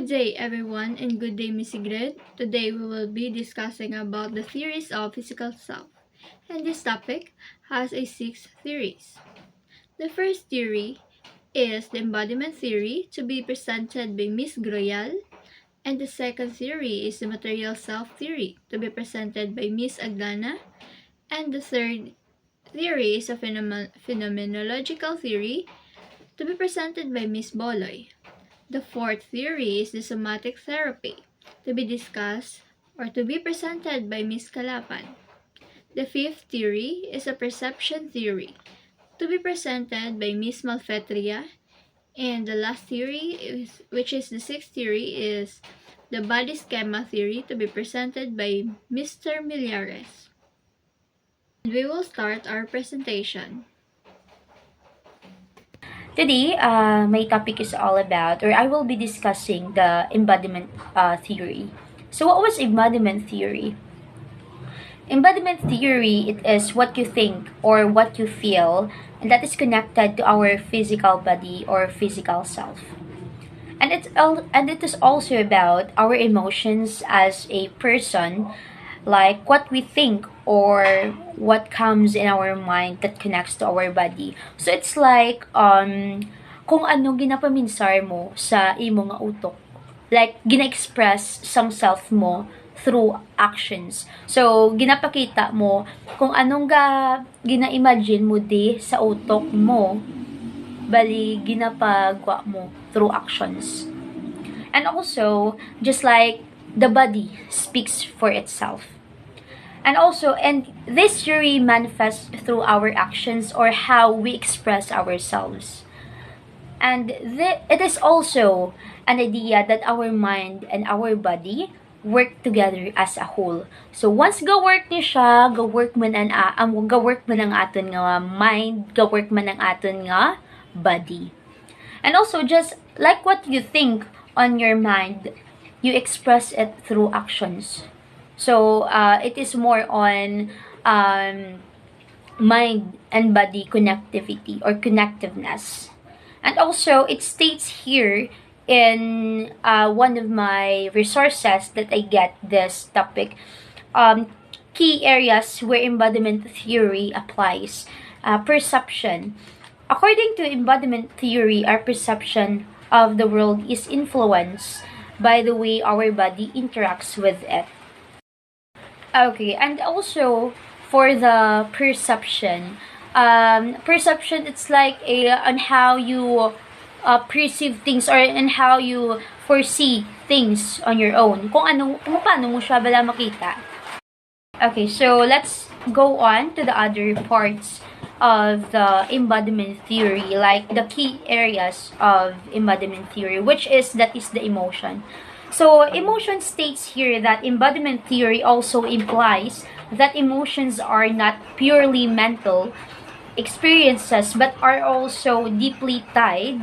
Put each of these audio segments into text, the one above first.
day everyone and good day Miss Sigrid. Today we will be discussing about the theories of physical self. And this topic has a 6 theories. The first theory is the embodiment theory to be presented by Miss Groyal. And the second theory is the material self theory to be presented by Miss Aglana. And the third theory is a phenomenological theory to be presented by Miss Boloy. The fourth theory is the somatic therapy, to be discussed or to be presented by Ms. Kalapan. The fifth theory is a perception theory, to be presented by Ms. Malfetria. And the last theory, which is the sixth theory, is the body schema theory, to be presented by Mr. Millares. And we will start our presentation. Today, my topic is all about, or I will be discussing the embodiment theory. So what was embodiment theory? Embodiment theory, it is what you think or what you feel, and that is connected to our physical body or physical self. And it is also about our emotions as a person, like what we think or what comes in our mind that connects to our body. So it's like kung ano ginapaminsar mo sa imo nga utok. Like gina-express sang self mo through actions. So ginapakita mo kung anong gina-imagine mo di sa utok mo, bali ginapagwa mo through actions. And also, just like the body speaks for itself. And this theory manifests through our actions or how we express ourselves. And it is also an idea that our mind and our body work together as a whole. So once ga-work ni siya, ga-work man ang aton nga mind, ga-work man ang aton nga body. And also, just like what you think on your mind, you express it through actions. So, it is more on mind and body connectivity or connectiveness. And also, it states here in one of my resources that I get this topic, key areas where embodiment theory applies. Perception. According to embodiment theory, our perception of the world is influenced by the way our body interacts with it. Okay, and also for the perception, it's like on how you perceive things or on how you foresee things on your own. Kung paano mo siya bala makita. Okay, so let's go on to the other parts of the embodiment theory, like the key areas of embodiment theory, that is the emotion. So, emotion states here that embodiment theory also implies that emotions are not purely mental experiences but are also deeply tied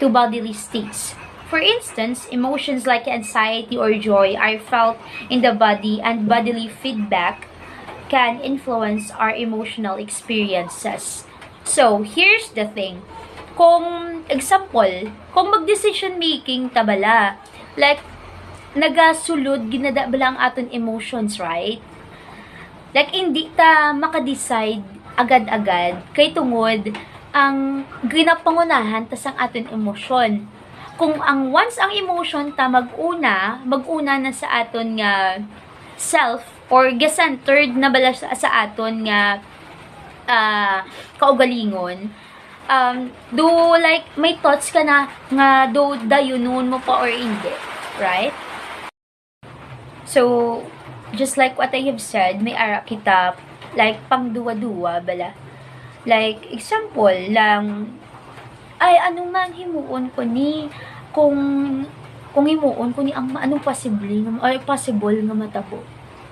to bodily states. For instance, emotions like anxiety or joy are felt in the body, and bodily feedback can influence our emotional experiences. So, here's the thing. Kung mag-decision making tabala, like, nagasulod, ginada ba lang aton emotions, right? Like, hindi ta makadecide agad-agad, kay tungod, ang ginapangunahan tas ang aton emosyon. Kung once ang emotion ta mag-una na sa aton nga self, or ga-centered na bala sa aton nga kaugalingon, do like may thoughts ka na nga do dayunon mo pa or hindi, right? So just like what I have said, may ara kita like pang duwa-duwa bala, like example lang, ay anong man himuon ko ni kung himuon ko ni ang anong possible nga matabo,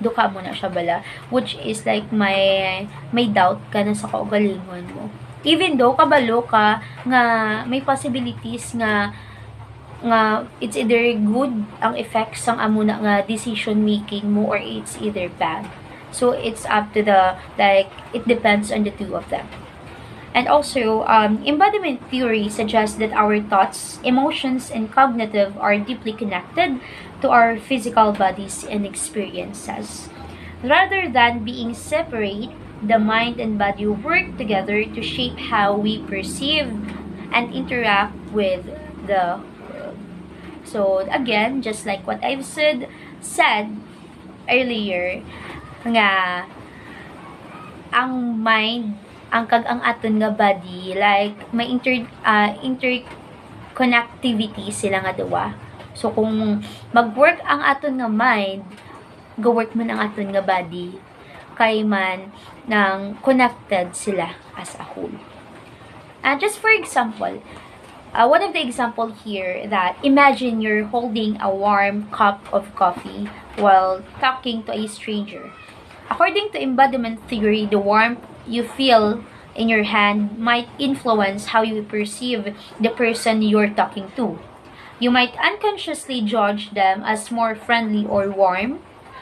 do ka mo na siya bala, which is like may doubt ka na sa kaugalingon mo. Even though kabalo ka nga may possibilities nga it's either good ang effects sang amuna nga decision making mo or it's either bad. So it's up to it depends on the two of them. And also, embodiment theory suggests that our thoughts, emotions, and cognitive are deeply connected to our physical bodies and experiences. Rather than being separate, the mind and body work together to shape how we perceive and interact with the world. So again, just like what I've said earlier, nga ang mind ang kag ang aton nga body like may interconnectivity sila nga duwa. So kung mag-work ang aton nga mind, go-work man ang aton nga body kay man nang connected sila as a whole. And just for example, one of the example here that imagine you're holding a warm cup of coffee while talking to a stranger. According to embodiment theory, the warmth you feel in your hand might influence how you perceive the person you're talking to. You might unconsciously judge them as more friendly or warm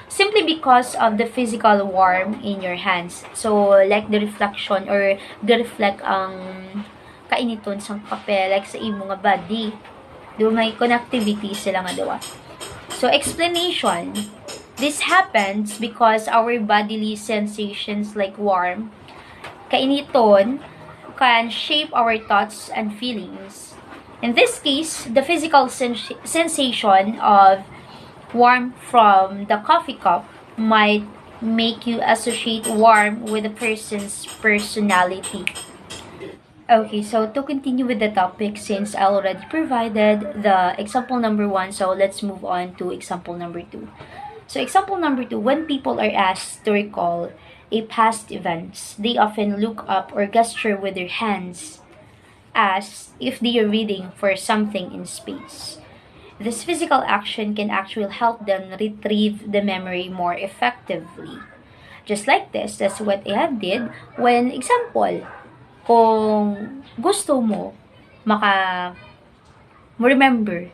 simply because of the physical warmth in your hands. So, like the reflection or the reflect ang kainiton sa kape, like sa imo nga body. Do may connectivity sila nga dawa. So, explanation. This happens because our bodily sensations like warmth, kainiton, can shape our thoughts and feelings. In this case, the physical sensation of warmth from the coffee cup might make you associate warmth with a person's personality. Okay, so to continue with the topic, since I already provided the example number 1, so let's move on to example number 2. So example number 2, when people are asked to recall a past events, they often look up or gesture with their hands as if they are reading for something in space. This physical action can actually help them retrieve the memory more effectively. Just like this, that's what I did when, example, kung gusto mo remember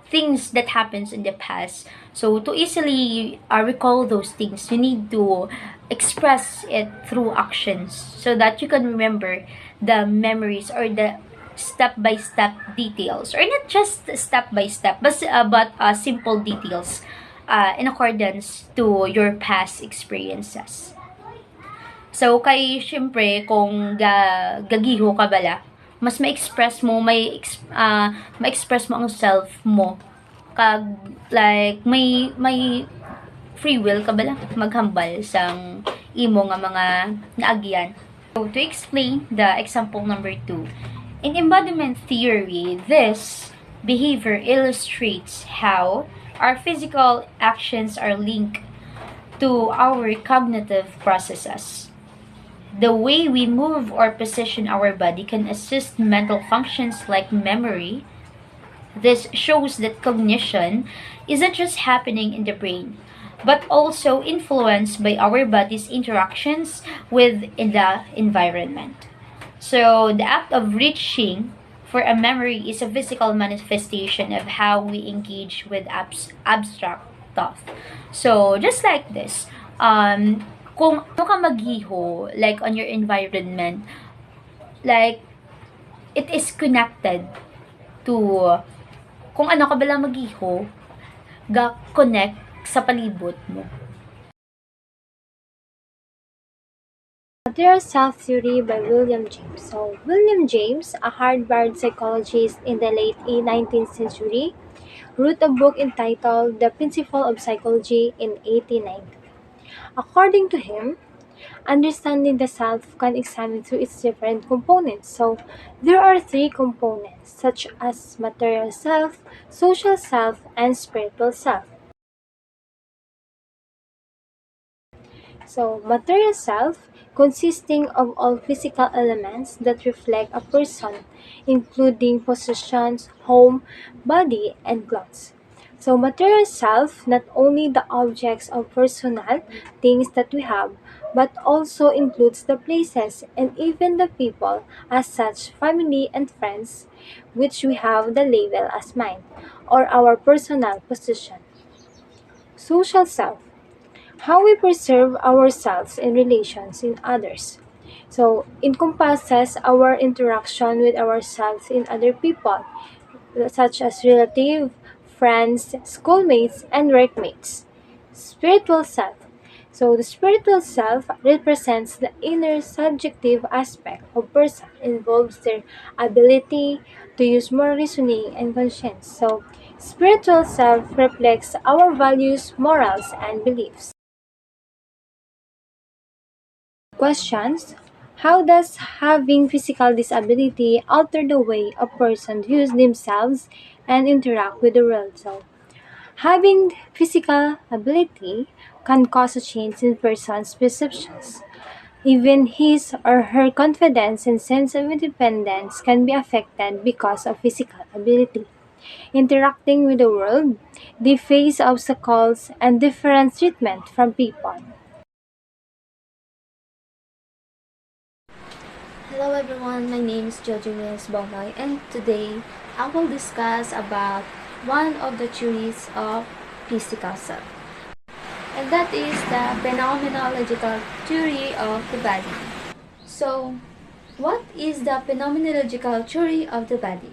things that happens in the past. So, to easily recall those things, you need to express it through actions so that you can remember the memories or the step-by-step details. Or not just step-by-step, but simple details in accordance to your past experiences. So, kay, syempre, kung gagiho ka bala, mas ma-express mo, ma-express mo ang self mo. Kag, like, may free will ka bala maghambal sang imo nga mga naagyan. So, to explain the example number 2, in embodiment theory, this behavior illustrates how our physical actions are linked to our cognitive processes. The way we move or position our body can assist mental functions like memory. This shows that cognition isn't just happening in the brain, but also influenced by our body's interactions with the environment. So, the act of reaching for a memory is a physical manifestation of how we engage with abstract thought. So, just like this, kung ano ka maghiho, like on your environment, like, it is connected to, kung ano ka bala maghiho, ga-connect sa palibot mo. Material Self Theory by William James. So, William James, a Harvard psychologist in the late 19th century, wrote a book entitled The Principle of Psychology in 1890. According to him, understanding the self can examine through its different components. So, there are 3 components, such as material self, social self, and spiritual self. So, material self, consisting of all physical elements that reflect a person, including possessions, home, body, and clothes. So, material self, not only the objects or personal things that we have, but also includes the places and even the people, as such family and friends, which we have the label as mine, or our personal possession. Social self, how we preserve ourselves in relations in others. So, encompasses our interaction with ourselves and other people, such as relatives, friends, schoolmates, and workmates. Spiritual self. So the spiritual self represents the inner subjective aspect of person, involves their ability to use more reasoning and conscience. So spiritual self reflects our values, morals, and beliefs. Questions. How does having physical disability alter the way a person views themselves and interact with the world? So, having physical ability can cause a change in person's perceptions. Even his or her confidence and sense of independence can be affected because of physical ability. Interacting with the world, they face obstacles and different treatment from people. Hello everyone, my name is Jojo Reyes Bongoy, and today I will discuss about one of the theories of physical self, and that is the phenomenological theory of the body. So, what is the phenomenological theory of the body?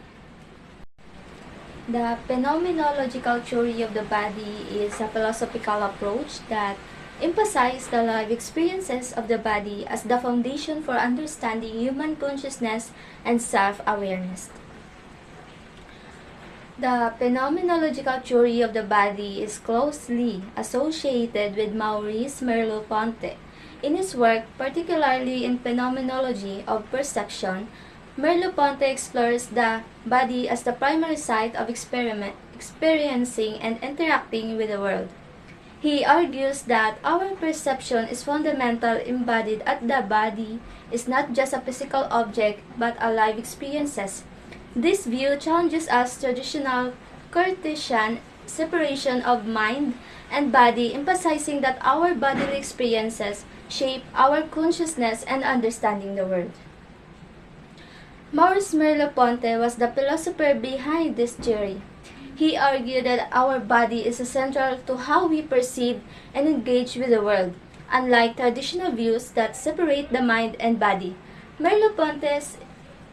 The phenomenological theory of the body is a philosophical approach that emphasizes the life experiences of the body as the foundation for understanding human consciousness and self-awareness. The phenomenological theory of the body is closely associated with Maurice Merleau-Ponty. In his work, particularly in Phenomenology of Perception, Merleau-Ponty explores the body as the primary site of experiencing and interacting with the world. He argues that our perception is fundamental embodied at the body is not just a physical object but a life experiences. This view challenges us traditional Cartesian separation of mind and body, emphasizing that our bodily experiences shape our consciousness and understanding the world. Maurice Merleau-Ponty was the philosopher behind this theory. He argued that our body is essential to how we perceive and engage with the world, unlike traditional views that separate the mind and body. Merleau-Ponty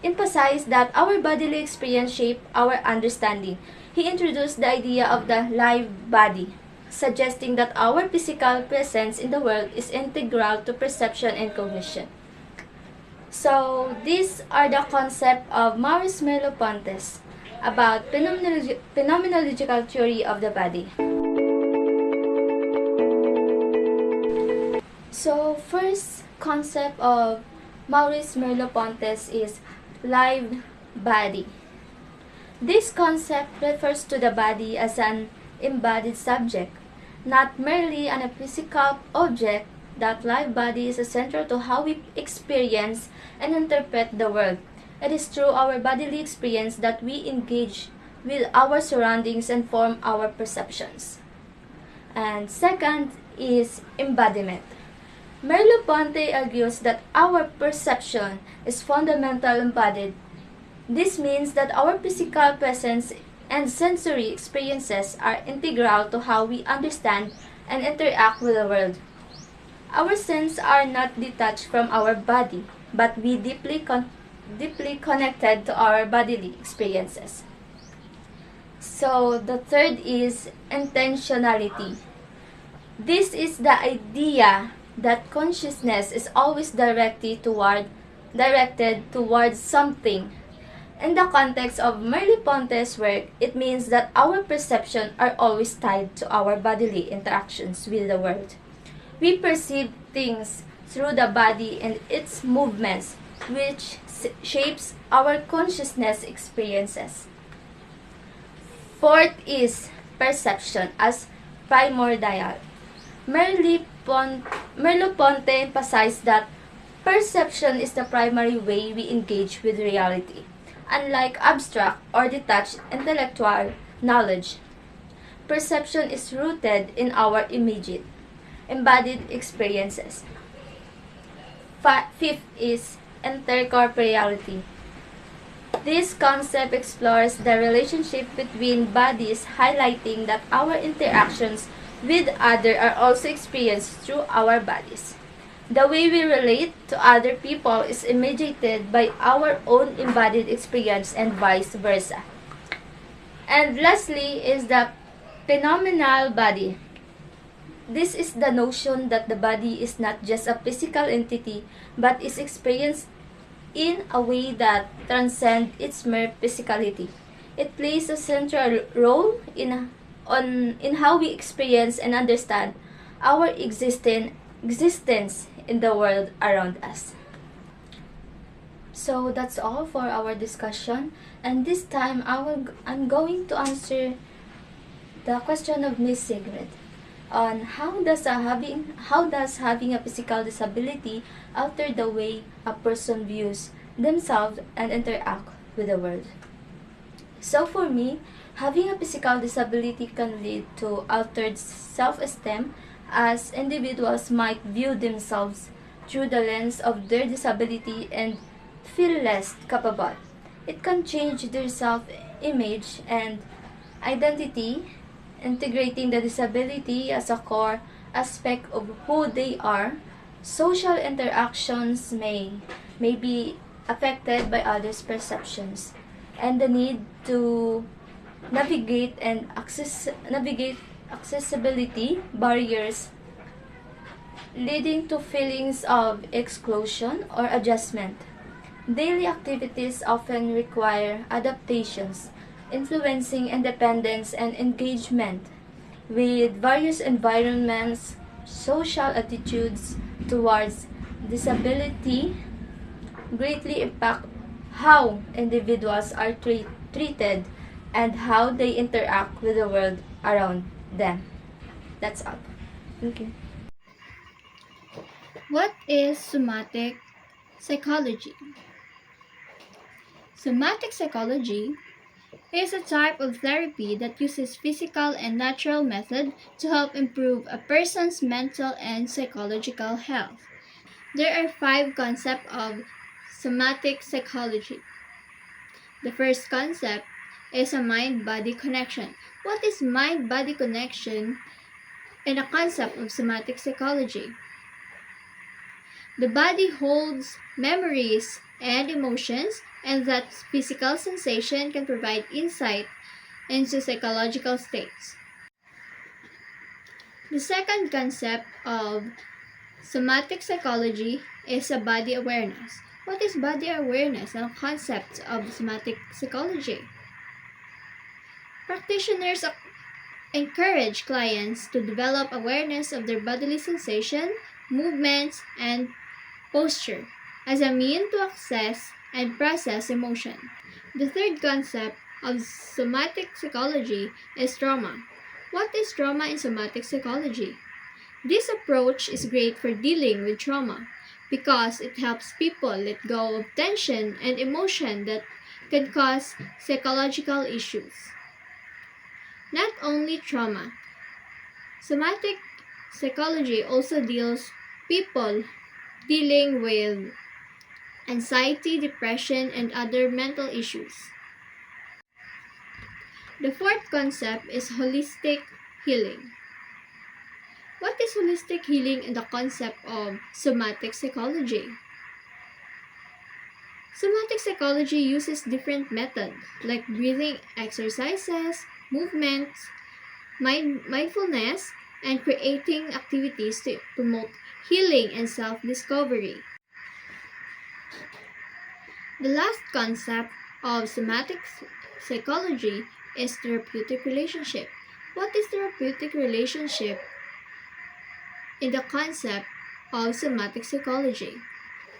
emphasized that our bodily experience shape our understanding. He introduced the idea of the live body, suggesting that our physical presence in the world is integral to perception and cognition. So, these are the concepts of Maurice Merleau-Ponty about phenomenological theory of the body. So, first concept of Maurice Merleau-Ponty is live body. This concept refers to the body as an embodied subject, not merely a physical object. That live body is essential to how we experience and interpret the world. It is through our bodily experience that we engage with our surroundings and form our perceptions. And second is embodiment. Merleau-Ponty argues that our perception is fundamental embodied. This means that our physical presence and sensory experiences are integral to how we understand and interact with the world. Our senses are not detached from our body, but we deeply connected to our bodily experiences. So the third is intentionality. This is the idea that consciousness is always directed towards something. In the context of Merleau-Ponty's work, it means that our perception are always tied to our bodily interactions with the world. We perceive things through the body and its movements, which shapes our consciousness experiences. Fourth is perception as primordial. Merleau-Ponty emphasized that perception is the primary way we engage with reality. Unlike abstract or detached intellectual knowledge, perception is rooted in our immediate, embodied experiences. Fifth is intercorporeality. This concept explores the relationship between bodies, highlighting that our interactions with others are also experienced through our bodies. The way we relate to other people is mediated by our own embodied experience and vice versa. And lastly is the phenomenal body. This is the notion that the body is not just a physical entity but is experienced in a way that transcends its mere physicality. It plays a central role in how we experience and understand our existence in the world around us. So that's all for our discussion, and this time I'm going to answer the question of Miss Sigrid on how does having a physical disability alter the way a person views themselves and interact with the world. So for me, having a physical disability can lead to altered self-esteem, as individuals might view themselves through the lens of their disability and feel less capable. It can change their self-image and identity, integrating the disability as a core aspect of who they are. Social interactions may be affected by others' perceptions, and the need to navigate accessibility barriers, leading to feelings of exclusion or adjustment. Daily activities often require adaptations, influencing independence and engagement with various environments. Social attitudes towards disability greatly impact how individuals are treated and how they interact with the world around them. That's all. Thank you. What is somatic psychology? Somatic psychology is a type of therapy that uses physical and natural methods to help improve a person's mental and psychological health. There are 5 concepts of somatic psychology. The first concept is a mind-body connection. What is mind-body connection in a concept of somatic psychology? The body holds memories and emotions, and that physical sensation can provide insight into psychological states. The second concept of somatic psychology is a body awareness. What is body awareness and concepts of somatic psychology? Practitioners encourage clients to develop awareness of their bodily sensation, movements, and posture as a means to access and process emotion. The third concept of somatic psychology is trauma. What is trauma in somatic psychology? This approach is great for dealing with trauma because it helps people let go of tension and emotion that can cause psychological issues. Not only trauma, somatic psychology also deals people dealing with anxiety, depression, and other mental issues. The fourth concept is holistic healing. What is holistic healing in the concept of somatic psychology? Somatic psychology uses different methods like breathing exercises, movements, mindfulness, and creating activities to promote healing and self-discovery. The last concept of somatic psychology is therapeutic relationship. What is therapeutic relationship in the concept of somatic psychology?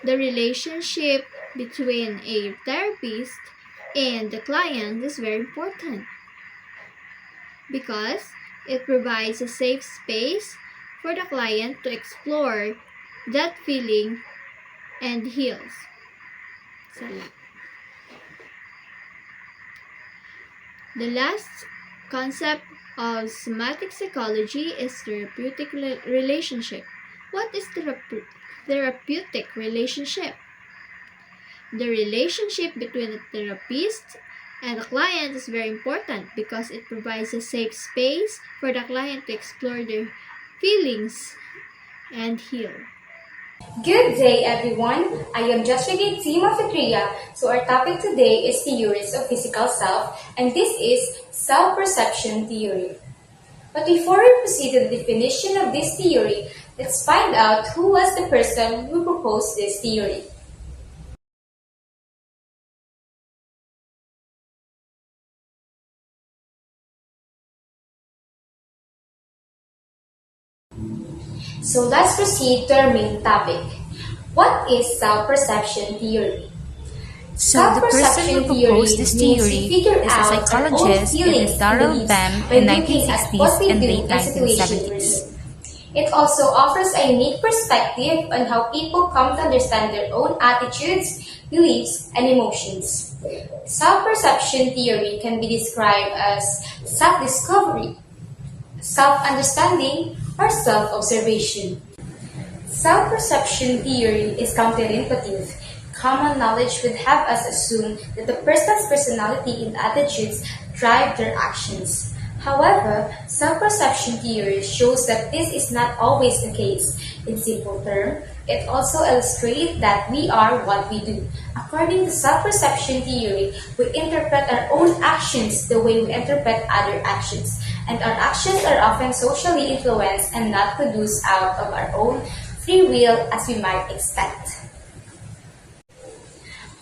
The relationship between a therapist and the client is very important because it provides a safe space for the client to explore that feeling and heals. The last concept of somatic psychology is therapeutic relationship. What is therapeutic relationship? The relationship between the therapist and the client is very important because it provides a safe space for the client to explore their feelings and heal. Good day, everyone. I am Joshua Team of Atria. So our topic today is theories of physical self, and this is self-perception theory. But before we proceed to the definition of this theory, let's find out who was the person who proposed this theory. So let's proceed to our main topic. What is self-perception theory? So the person who proposed this theory is a psychologist. It is Darrell Bem in 1960s and late 1970s. It also offers a unique perspective on how people come to understand their own attitudes, beliefs, and emotions. Self-perception theory can be described as self-discovery, self-understanding, or self-observation. Self-perception theory is counterintuitive. Common knowledge would have us assume that the person's personality and attitudes drive their actions. However, self-perception theory shows that this is not always the case. In simple terms, it also illustrates that we are what we do. According to self-perception theory, we interpret our own actions the way we interpret other actions, and our actions are often socially influenced and not produced out of our own free will as we might expect.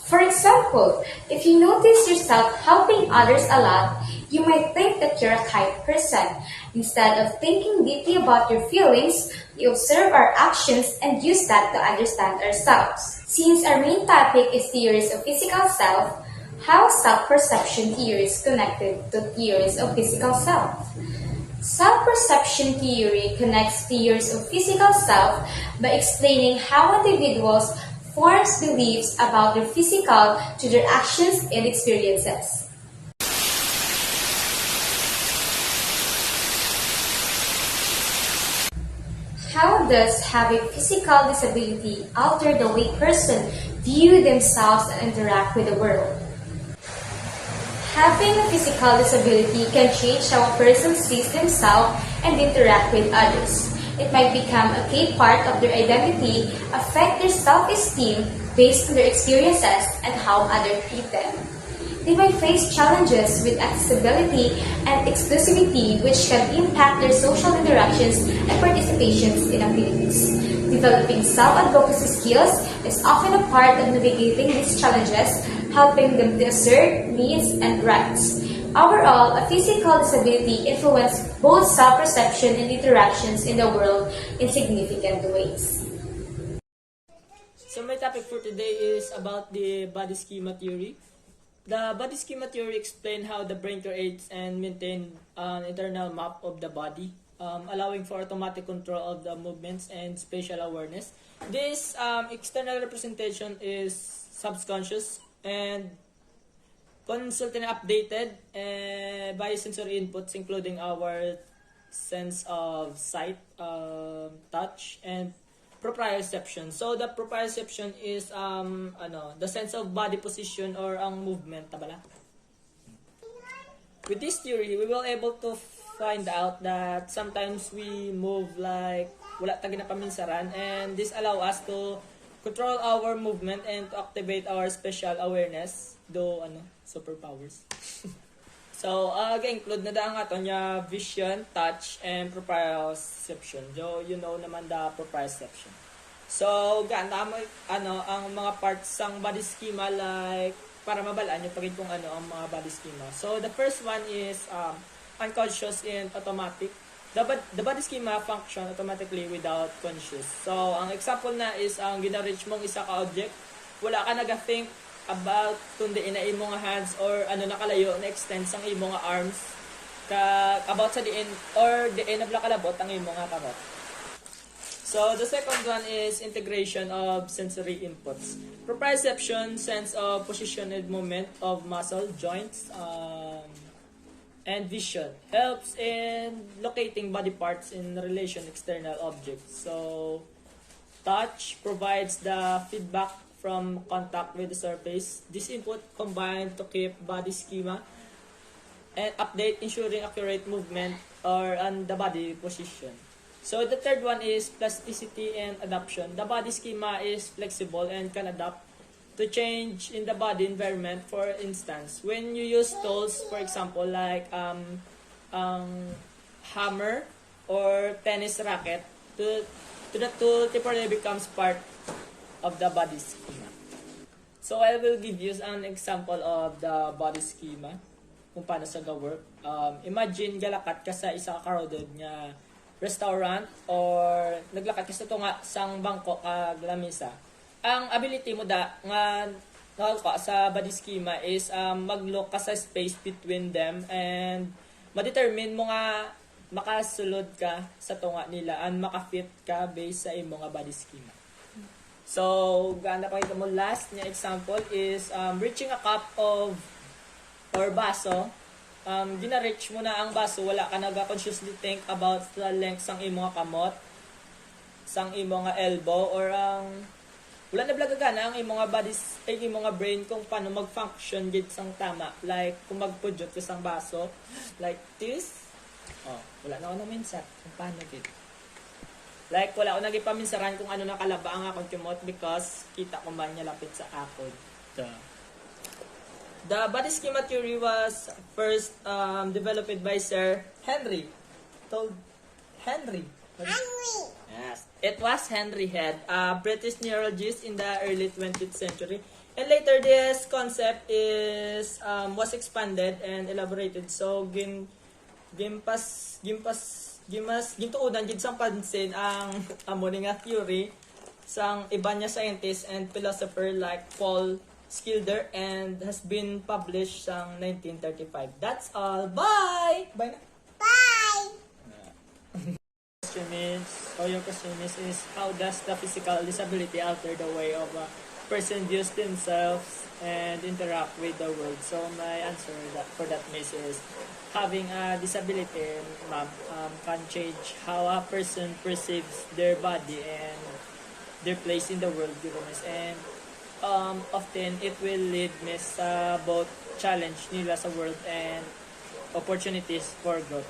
For example, if you notice yourself helping others a lot, you might think that you're a kind person. Instead of thinking deeply about your feelings, we observe our actions and use that to understand ourselves. Since our main topic is theories of physical self, how self-perception theory is connected to theories of physical self? Self-perception theory connects theories of physical self by explaining how individuals form beliefs about their physical to their actions and experiences. How does having physical disability alter the way person view themselves and interact with the world? Having a physical disability can change how a person sees themselves and interact with others. It might become a key part of their identity, affect their self-esteem based on their experiences and how others treat them. They might face challenges with accessibility and exclusivity which can impact their social interactions and participations in activities. Developing self-advocacy skills is often a part of navigating these challenges, helping them to assert needs and rights. Overall, a physical disability influences both self-perception and interactions in the world in significant ways. So my topic for today is about the body schema theory. The body schema theory explains how the brain creates and maintains an internal map of the body, allowing for automatic control of the movements and spatial awareness. This external representation is subconscious and constantly updated by sensory inputs, including our sense of sight, touch, and proprioception. So the proprioception is the sense of body position or ang movement, tabala. With this theory, we will able to find out that sometimes we move like wala ta ginapaminsaran, and this allow us to control our movement and to activate our special awareness do superpowers. So, include na ang ato niya vision, touch, and proprioception. So, you know naman the proprioception. So, ang mga parts ng body schema like para mabalaan nyo pagin kung ang mga body schema. So, the first one is unconscious and automatic. The body schema function automatically without conscious. So, ang example na is ang gina-reach mong isa ka object, wala ka naga-think about kundi ina imo nga hands or nakalayo na extend sang imo nga arms about sa diin or diin na kalabot ang imo nga kamot. So the second one is integration of sensory inputs. Proprioception, sense of position and movement of muscle, joints, and vision helps in locating body parts in relation to external objects. So touch provides the feedback from contact with the surface. This input combined to keep body schema and update, ensuring accurate movement or on the body position. So the third one is plasticity and adaptation. The body schema is flexible and can adapt to change in the body environment. For instance, when you use tools, for example, like hammer or tennis racket, the tool temporarily becomes part of the body schema. So I will give you an example of the body schema kung paano sa ga-work. Imagine galakat ka sa isa ka crowded nga restaurant or naglakad ka sa tunga sang bangko kag lamisa. Ang ability mo nga ka sa body schema is mag-look ka sa space between them and ma-determine mo nga makasulod ka sa tunga nila and makafit ka based sa imo nga body schema. So, ganda pakita mo last na example is reaching a cup of or baso. Gina-reach mo na ang baso, wala ka naga-consciously think about the length sang imo nga kamot, sang imo nga elbow, or wala na blagagana ang imo nga body, ay imo nga brain kung paano mag-function gid sang tama. Like, kung magpudjot ka sang baso, like this. Wala na ako na minsan kung paano gid. Like, wala ako nagipaminsaran kung ano nakalaba ang akong kumot because kita ko man niya lapit sa akon. The body schema theory was first developed by Sir Henry. Henry. Yes. It was Henry Head, a British neurologist in the early 20th century. And later this concept was expanded and elaborated. So gintuunan gid sang pansin ang amo nga theory sang iba niya scientist and philosopher like Paul Schilder and has been published sang 1935. That's all. Bye. Bye na. Your question is how does the physical disability alter the way of a person views themselves and interact with the world? So my answer for that miss is having a disability, ma'am, can change how a person perceives their body and their place in the world, and often it will lead me sa both challenge nila sa world and opportunities for growth.